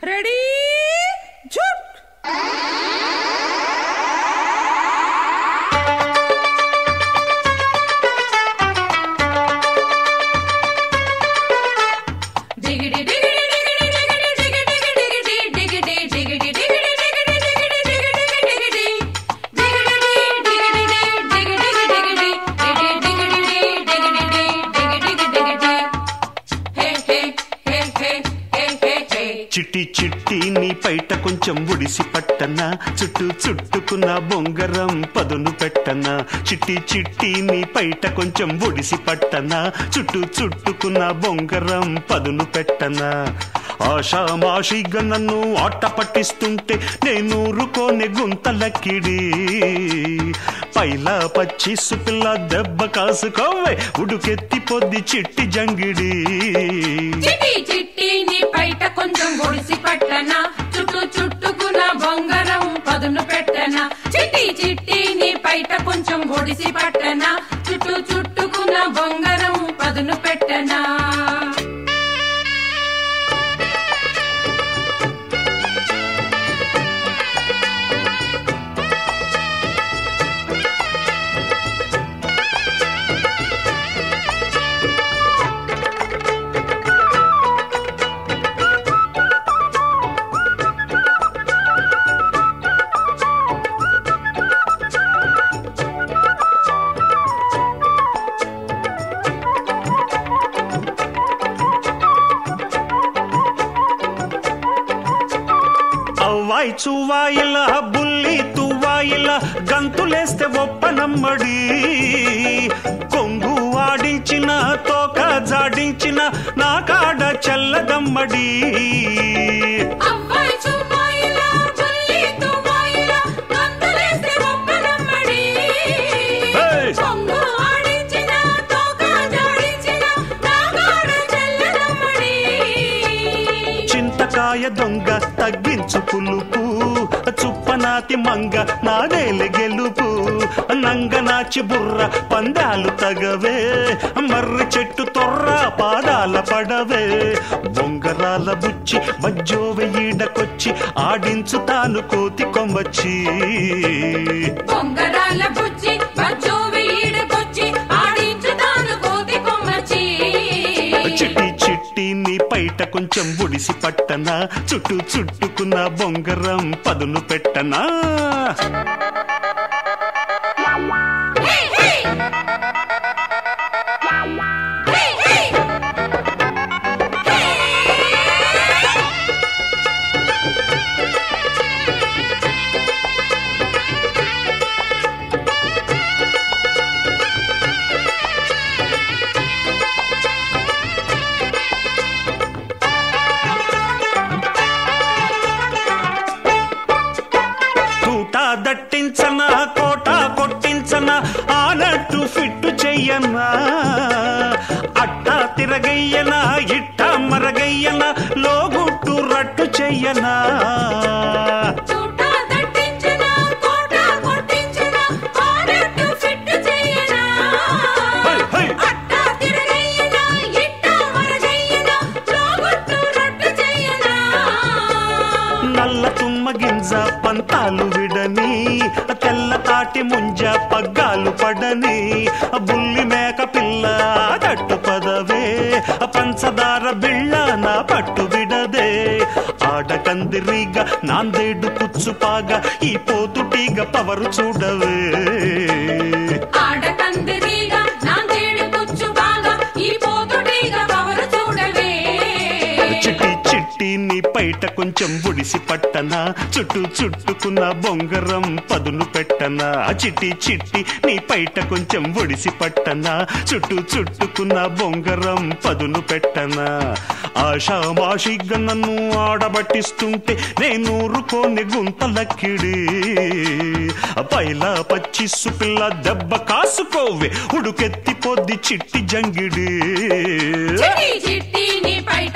ready jute చిట్టి చిట్టి నీ పైట కొంచెం ఒడిసి పట్టనా చుట్టూ చుట్టుకున్న బొంగరం పదును పెట్టనా చిట్టి చిట్టి నీ పైట కొంచెం ఒడిసి పట్టనా చుట్టూ చుట్టుకున్న బొంగరం పదును పెట్టనా ఆషామాషిగా నన్ను ఆట పట్టిస్తుంటే నేను ఊరుకోని గుంతలక్కిడి పైలా పచ్చిసు పిల్ల దెబ్బ కాసుకోవే ఉడుకెత్తి పొద్ది చిట్టి జంగిడి చిట్టి చిట్టి నీ పైట కొంచెం ఒడిసి పట్టనా చుట్టూ చుట్టుకున్న బొంగరం పదును పెట్టనా చిట్టి చిట్టి నీ పైట కొంచెం ఒడిసి పట్టనా చుట్టూ చుట్టుకున్న బొంగరం పదును పెట్టనా అవ్వాయి చువ్వాయిలా బుల్లి తువ్వాయిలా గంతులేస్తే ఒప్పనమ్మడి కొంగు ఆడించిన తోక జాడించిన నా కాడ చల్లదమ్మడి చింతకాయ దొంగ తగ్గించు పులుపు చుప్పనాతి మంగ నాదేల గెలుపు నంగనాచి బుర్ర పందాలు తగవే మర్రి చెట్టు తొర్ర పాదాల పడవే బొంగరాల బుచ్చి బజ్జోవె ఈడకొచ్చి ఆడించు తాను కోతి కొమ్మచ్చి బొంగరాల బుచ్చి బజ్జోవె ఈడకొచ్చి ఆడించు తాను కోతి కొమ్మచ్చి చిట్టి చిట్టి నీ పైట కొంచెం ఒడిసి పట్టనా చుట్టూ చుట్టుకున్న బొంగరం పదును పెట్టనా దట్టించనా కోట కొట్టించనా ఆనట్టు ఫిట్టు చెయ్యనా అట్టా తిరగయ్యనా ఇట్టా మరగయ్యనా లోగుట్టు రట్టు చెయ్యనా నల్ల తుమ్మ గింజ పంతాలు విడని తెల్ల తాటి ముంజ పగ్గాలు పడని బుల్లి మేక పిల్ల తట్టు పదవే పంచదార బిళ్ళ నా పట్టు విడదే ఆడకందిరిగా నాందేడు కుచ్చుపాగా ఈ పోతుటీగ పవరు చూడవే ఆడకందిరిగా నాందేడు కుచ్చుపాగా ఈ పోతుటీగ పవరు చూడవే చిట్టి చిట్టి నీ పైట కొంచెం ఒడిసి పట్టనా చుట్టూ చుట్టుకున్న బొంగరం పదును పెట్టనా చిట్టి చిట్టి నీ పైట కొంచెం ఒడిసి పట్టనా చుట్టూ చుట్టుకున్న బొంగరం పదును పెట్టనా ఆషామాషిగా నన్ను ఆడబట్టిస్తుంటే నేను ఊరుకోని గుంతలక్కిడి పైలా పచ్చిసు పిల్ల దెబ్బ కాసుకోవే ఉడుకెత్తి పొద్ది చిట్టి జంగిడి చిట్టి నీ పైట